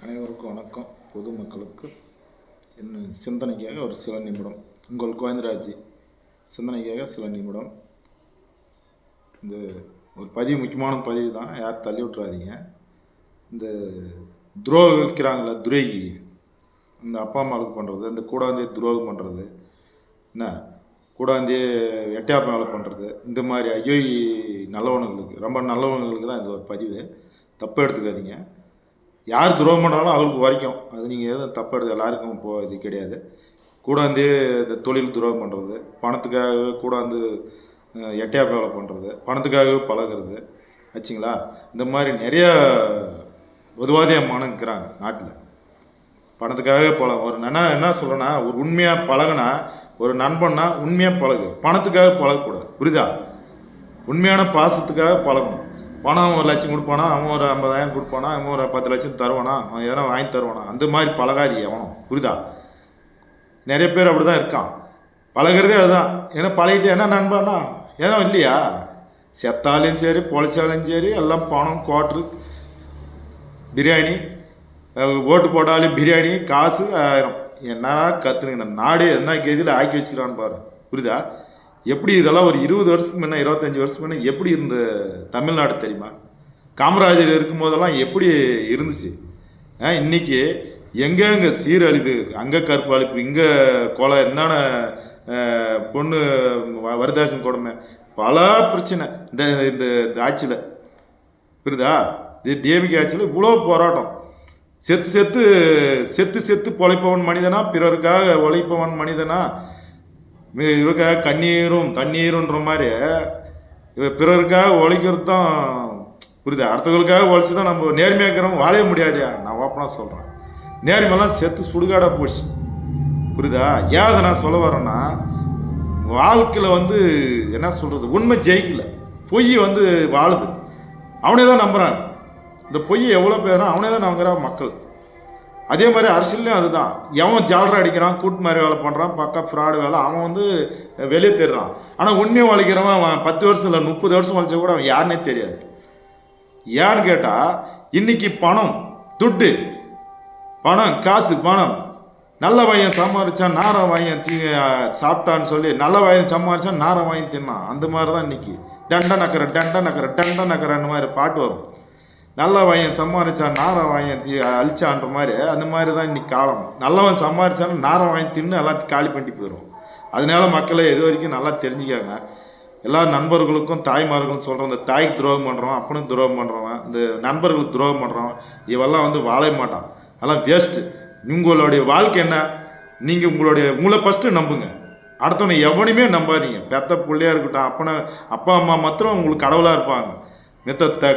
அனைவருக்கும் வணக்கம். பொதுமக்களுக்கு என்ன சிந்தனைக்காக ஒரு சில நிமிடம். உங்கள் கோவிந்தராஜ் சிந்தனைக்காக சில நிமிடம். இந்த ஒரு பதிவு முக்கியமான பதிவு தான், யார் தள்ளி விட்டுறாதீங்க. இந்த துரோகிக்கிறாங்கள துரோகி, இந்த அப்பா அம்மாவுக்கு பண்ணுறது, இந்த கூடாந்தே துரோகம் பண்ணுறது, என்ன கூடாந்தே எட்டையாப்ப வேலை பண்ணுறது, இந்த மாதிரி ஐயோ நல்லவனுங்களுக்கு, ரொம்ப நல்லவனுங்களுக்கு தான் இந்த ஒரு பதிவு. தப்பு எடுத்துக்காதீங்க. யார் துரோகம் பண்ணுறாலும் அவங்களுக்கு வரைக்கும், அது நீங்கள் எதுவும் தப்பு எடுத்து எல்லாருக்கும் இது கிடையாது. கூடாந்து இந்த தொழில் துரோகம் பண்ணுறது, பணத்துக்காக கூடாந்து எட்டையா வேலை பண்ணுறது, பணத்துக்காகவே பழகிறது ஆச்சுங்களா. இந்த மாதிரி நிறையா பொதுவாதியமானுங்கிறாங்க நாட்டில். பணத்துக்காகவே ஒரு என்ன சொல்கிறேன்னா, ஒரு உண்மையாக பழகுனா, ஒரு நண்பன்னா உண்மையாக பழகு, பணத்துக்காக பழகக்கூடாது. புரியுதா? உண்மையான பாசத்துக்காக பழகணும். பணம் 1 லட்சம் கொடுப்பானா, அவன் ஒரு 50,000 கொடுப்பானா, அவன் ஒரு 10 லட்சம் தருவானா, அவன் எதனா வாங்கி தருவானா, அந்த மாதிரி பழகாதி எவனும். புரியுதா? நிறைய பேர் அப்படி தான் இருக்கான். பழகிறதே அதுதான். ஏன்னா பழகிட்டு என்ன நண்பனா ஏதோ இல்லையா, செத்தாலையும் சரி பொழைச்சாலையும் சரி எல்லாம் பணம், குவாட்ரு, பிரியாணி, ஓட்டு போட்டாலும் பிரியாணி, காசு, 1000. என்னடா கற்றுனுங்க இந்த நாடு என்ன கேதியில் ஆக்கி வச்சுக்கிறான்னு பாரு. புரியுதா? எப்படி இதெல்லாம் ஒரு 20 வருஷத்துக்கு முன்னே, 25 வருஷத்துக்கு முன்னே எப்படி இருந்த தமிழ்நாடு தெரியுமா? காமராஜர் இருக்கும்போதெல்லாம் எப்படி இருந்துச்சு? இன்னைக்கு எங்கெங்கே சீரழிது, அங்கே கற்பழிப்பு, இங்கே கொலை, என்னென்ன பொண்ணு வரதாசன் கொடுமை, பல பிரச்சனை இந்த இந்த ஆட்சியில். புரியுதா? இது டிஎம்கே ஆட்சியில் இவ்வளோ போராட்டம். செத்து செத்து செத்து செத்து பொழைப்பவன் மனிதனா, பிறருக்காக உழைப்பவன் மனிதனா, இவருக்காக கண்ணீரும் தண்ணீருன்ற மாதிரி பிறருக்காக உழைக்கிறது தான். புரியுதா? அடுத்தவர்களுக்காக உழைச்சி தான் நம்ம நேர்மையாக இருக்கிறோம், வாழவே முடியாதியா. நான் ஓப்பனாக சொல்கிறேன், நேர்மையெல்லாம் செத்து சுடுகாடாக போச்சு. புரியுதா? ஏன் அதை நான் சொல்ல வரேன்னா, வாழ்க்கையில் என்ன சொல்கிறது, உண்மை ஜெயிக்கல, பொய் வாழுது. அவனே தான் நம்புகிறான். இந்த பொய் எவ்வளோ பேரும் அவனே தான் நம்புகிறான் மக்கள். அதே மாதிரி அரசியல்லையும் அதுதான். எவன் ஜாலரை அடிக்கிறான், கூட்டு மாதிரி வேலை பண்ணுறான், பக்கா ஃப்ராடு வேலை, அவன் வெளியே தெரிறான். ஆனால் உண்மையை வளைக்கிறவன் அவன் 10 வருஷம் இல்லை 30 வருஷம் வளைச்சா கூட அவன் யாருன்னே தெரியாது. ஏன்னு கேட்டால், இன்னைக்கு பணம், துட்டு, பணம், காசு, பணம், நல்ல பையன் சம்பாதிச்சான் நார வாயன் சாப்பிட்டான்னு சொல்லி, நல்ல பையன் சம்பாதிச்சான் நார வாங்கி தின்னான். அந்த மாதிரி தான் இன்னைக்கு டண்ட நக்கரை டண்ட நக்கரை டண்ட நக்கரைன்னு மாதிரி பாட்டு வரும். நல்ல வாயன் சம்பாதிச்சான் நார வாயன் அழிச்சான்ற மாதிரி, அந்த மாதிரி தான் இன்னைக்கு காலம். நல்லவன் சம்பாதிச்சான்னு நார வாங்கி தின்னு எல்லாத்தையும் காலி பண்ணிட்டு போயிடும். அதனால மக்களை இது வரைக்கும் நல்லா தெரிஞ்சுக்காங்க. எல்லா நண்பர்களுக்கும் தாய்மார்களும் சொல்கிறோம், இந்த தாய்க்கு துரோகம் பண்ணுறவன், அப்பனுக்கு துரோகம் பண்ணுறவன், இந்த நண்பர்களுக்கு துரோகம் பண்ணுறவன், இவெல்லாம் வாழ மாட்டான். அதெல்லாம் வேஸ்ட்டு. உங்களுடைய வாழ்க்கை என்ன, நீங்கள் உங்களை ஃபஸ்ட்டு நம்புங்க. அடுத்தவனை எவனையுமே நம்பாதீங்க. பெத்த பிள்ளையாக இருக்கட்டும், அப்பா அம்மா மாத்திரம் உங்களுக்கு கடவுளாக இருப்பாங்க.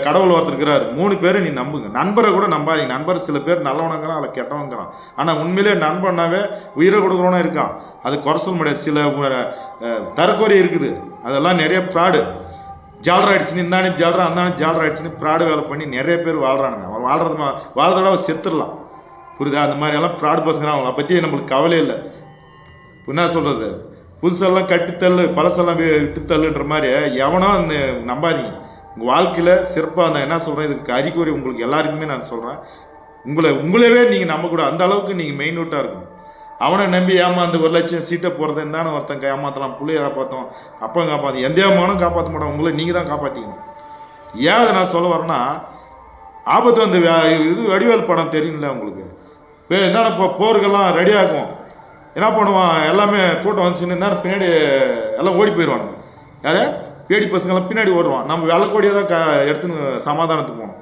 கடவுள் ஒருத்தருக்கிறார், 3 பேரை நீ நம்புங்க. நண்பரை கூட நம்பாதீங்க. நண்பர் சில பேர் நல்லவனங்கிறான், அதில் கெட்டவங்கிறான். ஆனால் உண்மையிலே நண்பனாவே உயிரை கொடுக்குறவனா இருக்கான். அது குறை சொல்ல முடியாது. சில தரக்குறை இருக்குது, அதெல்லாம் நிறைய ஃப்ராடு. ஜாலர் ஆயிடுச்சுன்னு இந்தானே ஜாலரா அந்தானே ஜாலர் ஆயிடுச்சுன்னு ஃப்ராடு வேலை பண்ணி நிறைய பேர் வாழ்கிறானுங்க. அவன் வாழ்றதோட அவன் செத்துடலாம். புரியுதா? அந்த மாதிரியெல்லாம் ஃப்ராடு பசங்க, அவங்கள பற்றி நம்மளுக்கு கவலை இல்லை. என்ன சொல்கிறது, புதுசெல்லாம் கட்டித்தள்ளு, பழசெல்லாம் விட்டுத்தள்ளுன்ற மாதிரி எவனோ நம்பாதீங்க. உங்கள் வாழ்க்கையில் சிறப்பாக நான் என்ன சொல்கிறேன், இதுக்கு அறிகுறி உங்களுக்கு எல்லாருக்குமே நான் சொல்கிறேன். உங்களவே நீங்கள் நம்பக்கூடாது. அந்த அளவுக்கு நீங்கள் மெயின் அவுட்டாக இருக்கும். அவனை நம்பி ஏமாந்து 1 லட்சம் சீட்டை போகிறது இருந்தானே ஒருத்தன் ஏமாற்றலாம், பிள்ளைய காப்பாற்றும், அப்பா காப்பாற்றும், எந்த ஏமானும் காப்பாற்ற மாட்டான். உங்களை நீங்கள் தான் காப்பாற்றிக்கணும். ஏன் அதை நான் சொல்ல வரேன்னா, ஆபத்து இது வடிவேல் படம் தெரியும்ல உங்களுக்கு. என்னென்ன இப்போ போருக்கெல்லாம் ரெடி ஆகும், என்ன பண்ணுவான், எல்லாமே கூட்டம் வந்துச்சுன்னு இருந்தால் பின்னாடி எல்லாம் ஓடி போயிடுவானுங்க. யார் பேடி பசங்கள்லாம் பின்னாடி ஓடுவான். நம்ம வெள்ளக்கோடியாக தான் எடுத்துன்னு சமாதானத்துக்கு போகணும்.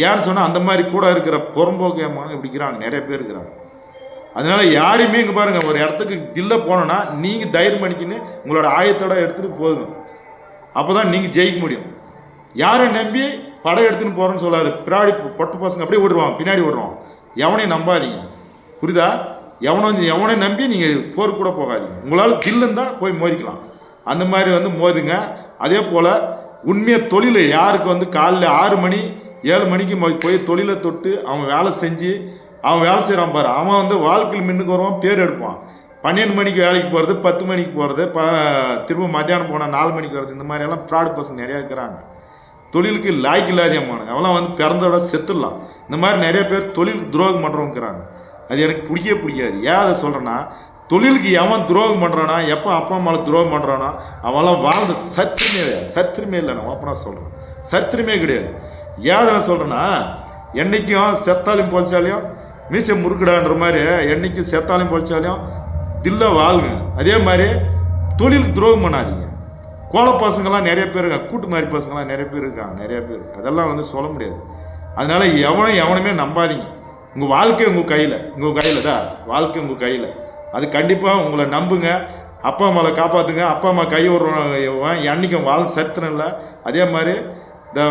ஏன்னு சொன்னால், அந்த மாதிரி கூட இருக்கிற புறம்போக்கு ஏமாங்க இப்படிக்கிறாங்க, நிறைய பேர் இருக்கிறாங்க. அதனால யாரையுமே இங்கே பாருங்கள், ஒரு இடத்துக்கு தில்லை போனோன்னா நீங்கள் தைரியம் பண்ணிக்கின்னு உங்களோட ஆயத்தோட எடுத்துகிட்டு போதுங்க. அப்போ தான் நீங்கள் ஜெயிக்க முடியும். யாரை நம்பி படம் எடுத்துன்னு போகிறோன்னு சொல்லாது. பின்னாடி பொட்டு பசங்க அப்படியே ஓடுவான், பின்னாடி ஓடுவான். எவனையும் நம்பாதீங்க. புரியுதா? எவனை நம்பி நீங்கள் போர் கூட போகாதீங்க. உங்களால் தில்லுன்னு தான் போய் மோதிக்கலாம். அந்த மாதிரி மோதுங்க. அதே போல் உண்மையாக தொழில் யாருக்கு காலையில் 6 மணி 7 மணிக்கு போய் தொழிலை தொட்டு அவன் வேலை செஞ்சு அவன் வேலை செய்கிறான் பாரு, அவன் வாழ்க்கையில் மின்னுக்கு வருவான், பேர் எடுப்பான். 12 மணிக்கு வேலைக்கு போகிறது, 10 மணிக்கு போகிறது, திரும்ப மத்தியானம் போனால் 4 மணிக்கு வர்றது, இந்த மாதிரியெல்லாம் ஃப்ராடு பசங்க நிறையா இருக்கிறாங்க. தொழிலுக்கு லாய்க்கு இல்லாதமானுங்க. அவெல்லாம் வந்து பிறந்தோட செத்துடலாம். இந்த மாதிரி நிறைய பேர் தொழில் துரோகம் பண்ணுறவங்கிறாங்க. அது எனக்கு பிடிக்காது. ஏன் அதை சொல்கிறேன்னா, தொழிலுக்கு எவன் துரோகம் பண்ணுறானா, எப்போ அப்பா அம்மாவுக்கு துரோகம் பண்ணுறானா, அவெல்லாம் வாழ்ந்த சரித்திரமே இல்லை. நான் ஓப்பனாக சொல்கிறேன், சரித்திரமே கிடையாது. ஏன் அதை சொல்கிறேன்னா, என்றைக்கும் செத்தாலையும் பொழிச்சாலையும் மீசை முறுக்குடான்ற மாதிரி, என்றைக்கும் செத்தாலையும் பொழிச்சாலையும் தில்ல வாழ்ங்க. அதே மாதிரி தொழிலுக்கு துரோகம் பண்ணாதீங்க. கோல பசங்கள்லாம் நிறைய பேர் இருக்காங்க, கூட்டு மாதிரி பசங்கள்லாம் நிறைய பேர் இருக்காங்க, நிறைய பேர். அதெல்லாம் வந்து சொல்ல முடியாது. அதனால எவனுமே நம்பாதீங்க. உங்கள் வாழ்க்கை உங்கள் கையில் தான், வாழ்க்கை உங்கள் கையில். அது கண்டிப்பாக உங்களை நம்புங்க. அப்பா அம்மாவை காப்பாற்றுங்க. அப்பா அம்மா கை விடுறவன் என்றைக்கும் வாழ் சரித்திரம் இல்லை. அதே மாதிரி இந்த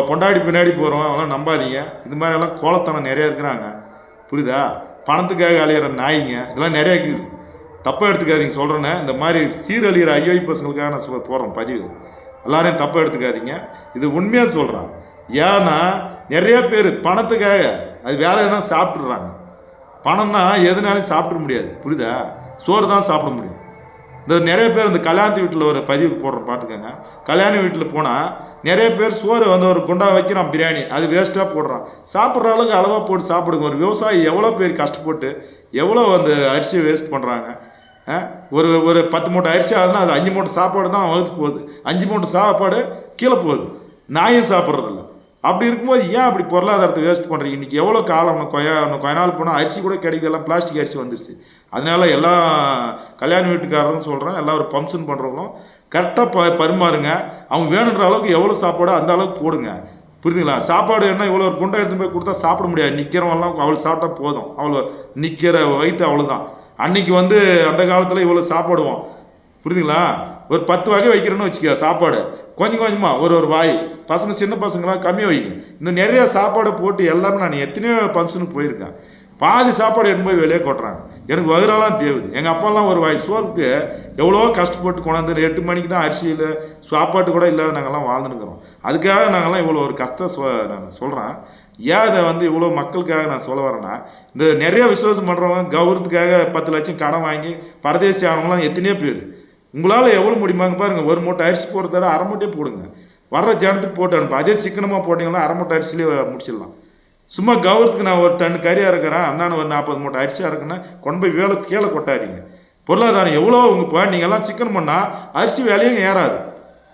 பொண்டாடி பின்னாடி போகிறவன் அவெல்லாம் நம்பாதீங்க. இது மாதிரியெல்லாம் கோலத்தனம் நிறைய இருக்கிறாங்க, புரியுதா? பணத்துக்காக அழியிற நாய்ங்க இதெல்லாம் நிறைய இருக்குது. தப்பாக எடுத்துக்காதீங்க சொல்கிறேன்னு. இந்த மாதிரி சீரழிகிற ஐயோய் பசங்களுக்காக நான் போடுறேன் பதிவு. எல்லாரையும் தப்பாக எடுத்துக்காதீங்க. இது உண்மையாக சொல்கிறேன். ஏன்னா நிறைய பேர் பணத்துக்காக அது வேற எதுனா சாப்பிட்றாங்க. பணம்னா எதுனாலும் சாப்பிட முடியாது, புரியுதா? சோறு தான் சாப்பிட முடியும். இந்த நிறைய பேர் இந்த கல்யாணத்து வீட்டில் ஒரு பதிவு போடுறோம் பார்த்துக்கோங்க. கல்யாண வீட்டில் போனால் நிறைய பேர் சோறு வந்து ஒரு குண்டா வைக்கிறான் பிரியாணி, அது வேஸ்ட்டாக போடுறான். சாப்பிட்ற அளவுக்கு அளவாக போட்டு சாப்பிடுங்க. ஒரு விவசாயி எவ்வளோ பேர் கஷ்டப்பட்டு எவ்வளோ அந்த அரிசியை வேஸ்ட் பண்ணுறாங்க. ஒரு 10 மூட்டை அரிசி ஆகுதுன்னா அதில் 5 மூட்டை சாப்பாடு தான் வகுத்து போகுது. 5 மூட்டை சாப்பாடு கீழே போகுது, நாயும் சாப்பிட்றதில்ல. அப்படி இருக்கும்போது ஏன் அப்படி பொருளாதாரத்தை வேஸ்ட் பண்ணுறீங்க? இன்றைக்கி எவ்வளோ காலம் கொஞ்ச நாள் போனால் அரிசி கூட கிடைக்குது, எல்லாம் பிளாஸ்டிக் அரிசி வந்துருச்சு. அதனால எல்லாம் கல்யாண வீட்டுக்காரரும் சொல்கிறேன், எல்லாம் ஒரு ஃபங்க்ஷன் பண்ணுறவங்களும் கரெக்டாக பரிமாறுங்க. அவங்க வேணுன்ற அளவுக்கு எவ்வளோ சாப்பாடோ அந்த அளவுக்கு போடுங்க, புரியுதுங்களா? சாப்பாடு என்ன இவ்வளோ ஒரு குண்டை எடுத்து போய் கொடுத்தா சாப்பிட முடியாது. நிற்கிறவங்கலாம் அவள் சாப்பிட்டா போதும், அவ்வளோ நிற்கிற வயிற்று அவ்வளோதான். அன்றைக்கி வந்து அந்த காலத்தில் இவ்வளோ சாப்பிடுவோம், புரியுதுங்களா? ஒரு 10 வகை வைக்கிறேன்னு வச்சுக்க சாப்பாடு, கொஞ்சம் கொஞ்சமாக ஒரு வாய். பசங்க சின்ன பசங்களாம் கம்மியாக வைங்க. இன்னும் நிறைய சாப்பாடை போட்டு எல்லாமே நான் எத்தனையோ ஃபங்க்ஷனுக்கு போயிருக்கேன். பாதி சாப்பாடு எடுத்து போய் வெளியே கொட்டுறாங்க. எனக்கு வகுரெல்லாம் தேவுது. எங்கள் அப்பாலாம் ஒரு வாய் சோறுக்கு எவ்வளோ கஷ்டப்பட்டு கொண்டாந்து 8 மணிக்கு தான் அரிசியில் சாப்பாட்டு கூட இல்லாத நாங்கள்லாம் வாழ்ந்துருக்குறோம். அதுக்காக நாங்கள்லாம் இவ்வளோ ஒரு கஷ்டம் நான் சொல்கிறேன். ஏன் அதை வந்து இவ்வளோ மக்களுக்காக நான் சொல்ல வரேன்னா, இந்த நிறைய விசுவாசம் பண்ணுறவங்க கௌரவத்துக்காக 10 லட்சம் கடன் வாங்கி பரதேசி ஆனவங்களாம் எத்தனையோ பேர். உங்களால் எவ்வளோ முடியுமாங்க பாருங்கள். ஒரு மூட்டை அரிசி போடுறத அரை மூட்டையே போடுங்க, வர்ற ஜனத்துக்கு போட்டு அனுப்பு. அதே சிக்கனமாக போட்டிங்கன்னா அரை மூட்டை அரிசிலே முடிச்சிடலாம். சும்மா கௌரவத்துக்கு நான் ஒரு டன் கறியாக இருக்கிறேன், அந்தான ஒரு 40 மூட்டை அரிசியாக இருக்குன்னா கொண்டு போய் வேலை கீழே கொட்டாதீங்க. பொருளாதாரம் எவ்வளோ உங்கள் இப்போ நீங்கள்லாம் சிக்கனம் பண்ணால் அரிசி வேலையும் ஏறாது,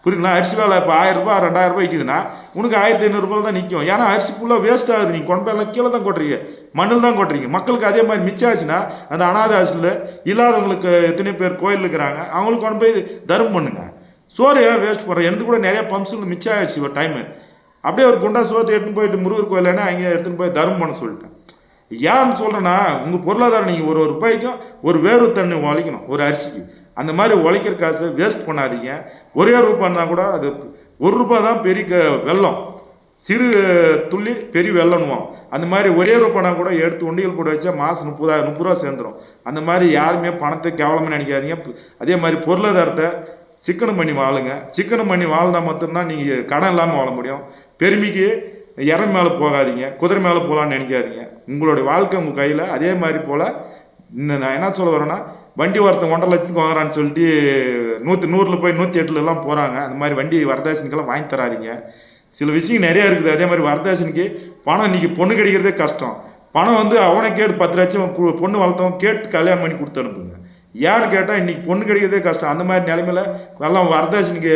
புரியுதுங்களா? அரிசி வேலை இப்போ 1000 ரூபா 2000 ரூபாய் விற்கிதுன்னா உனக்கு 1500 ரூபாய் தான் நிற்கும். ஏன்னா அரிசி ஃபுல்லாக வேஸ்ட் ஆகுது. நீங்கள் கொண்டு போய் எல்லாம் கீழே தான் கொட்டுறீங்க, மண்ணில் தான் கொட்டுறீங்க. மக்களுக்கு அதே மாதிரி மிச்சம் ஆச்சுன்னா அந்த அனாதை ஆசில் இல்லாதவங்களுக்கு எத்தனை பேர் கோயில் இருக்கிறாங்க, அவங்களுக்கு கொண்டு போய் தர்மம் பண்ணுங்க. சோறு ஏன் வேஸ்ட் பண்ணுறேன்? எனக்கு கூட நிறைய பம்ப்ஸுங்க மிச்சம் ஆகிடுச்சு ஒரு டைமு. அப்படியே ஒரு குண்டா சோத்தை எடுத்துன்னு போயிட்டு முருகர் கோயிலேன்னா அங்கே எடுத்துன்னு போய் தர்மம் பண்ண சொல்லிட்டேன். ஏன்னு சொல்கிறேன்னா, உங்கள் பொருளாதாரம் நீங்கள் ஒரு ரூபாய்க்கும் ஒரு வேறு தண்ணி உழைக்கணும் ஒரு அரிசிக்கு. அந்த மாதிரி உழைக்கிற காசை வேஸ்ட் பண்ணாதீங்க. ஒரே ரூபான்னா கூட அது 1 ரூபா தான் பெரிய வெள்ளம், சிறு துள்ளி பெரிய வெள்ளம்னுவோம். அந்த மாதிரி ஒரே ரூபானா கூட எடுத்து உண்டியல் போட்டு வச்சா மாதம் 30 ரூபா சேர்ந்துடும். அந்த மாதிரி யாருமே பணத்தை கேவலமாக நினைக்காதீங்க. அதே மாதிரி பொருளாதாரத்தை சிக்கனம் பண்ணி வாழுங்க. சிக்கனம் பண்ணி வாழ்ந்தால் மட்டும்தான் நீங்கள் கடன் இல்லாமல் வாழ முடியும். பெருமைக்கு இறம் மேலே போகாதீங்க, குதிரை மேலே போகலான்னு நினைக்காதீங்க. உங்களுடைய வாழ்க்கை உங்கள் கையில். அதே மாதிரி போல் நான் என்ன சொல்ல வரேன்னா, வண்டி ஒருத்தன் 1.5 லட்சத்துக்கு வாங்குறான்னு சொல்லிட்டு 100 போய் 108 போகிறாங்க. அந்த மாதிரி வண்டி வரதட்சணைக்கெல்லாம் வாங்கி தராதிங்க. சில விஷயம் நிறையா இருக்குது. அதே மாதிரி வரதட்சணைக்கு பணம் இன்றைக்கி பொண்ணு கிடைக்கிறதே கஷ்டம். பணம் வந்து அவனை கேட்டு 10 லட்சம் பொண்ணு வளர்த்தவன் கேட்டு கல்யாணம் பண்ணி கொடுத்து அனுப்புங்க. ஏன்னு கேட்டால் இன்றைக்கி பொண்ணு கிடைக்கிறதே கஷ்டம். அந்த மாதிரி நிலைமையில் எல்லாம் வரதட்சணைக்கு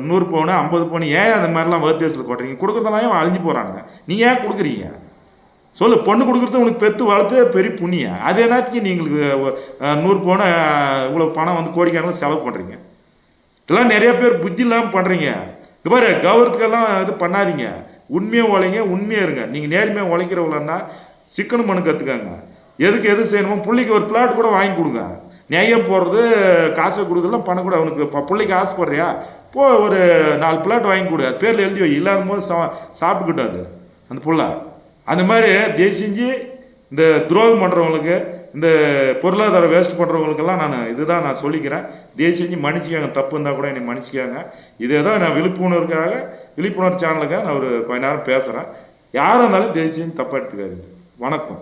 100 பவுன் 50 பவுன் ஏன் அந்த மாதிரிலாம் வரதட்சணையில் கொட்டுறீங்க? கொடுக்குறதெல்லாம் ஏன் அழிஞ்சு போகிறாங்க. நீங்கள் ஏன் கொடுக்குறீங்க சொல்லு? பொண்ணு கொடுக்குறது உனக்கு பெற்று வளர்த்து பெரிய புண்ணியம். அது என்னத்துக்கு நீங்களுக்கு 100 பவுன் இவ்வளோ பணம் வந்து கோடிக்கணக்கில் செலவு பண்ணுறீங்க? இதெல்லாம் நிறைய பேர் புத்தி இல்லாமல் பண்ணுறீங்க. இது பாரு, கௌரவத்துக்கெல்லாம் இது பண்ணாதீங்க. உண்மையாக உழைங்க, உண்மையாக இருங்க. நீங்கள் நேர்மையாக உழைக்கிறவங்களா சிக்கனம் பண்ண கற்றுக்காங்க. எதுக்கு எது செய்யணுமோ பிள்ளைக்கு ஒரு பிளாட் கூட வாங்கி கொடுங்க. நியாயம் போடுறது காசை கொடுக்குறதுலாம் பண்ணக்கூட. அவனுக்கு இப்போ பிள்ளைக்கு ஆசைப்படுறியா போ, ஒரு 4 பிளாட் வாங்கி கொடு, அது பேரில் எழுதி வை. இல்லாத போது சாப்பிட்டுக்கிட்டாது அந்த புள்ள. அந்த மாதிரி தயவு செஞ்சு இந்த துரோகம் பண்ணுறவங்களுக்கு, இந்த பொருளாதாரம் வேஸ்ட் பண்ணுறவங்களுக்கெல்லாம் இதுதான் நான் சொல்லிக்கிறேன். தயவு செஞ்சு மன்னிச்சிக்காங்க. தப்பு இருந்தால் கூட என்னை மன்னிச்சிக்காங்க. இதே தான் நான் விழிப்புணர்வு சேனலுக்காக நான் ஒரு கொஞ்ச நேரம் பேசுகிறேன். யாராக இருந்தாலும் தயவு செஞ்சு தப்பாக எடுத்துக்காதீங்க. வணக்கம்.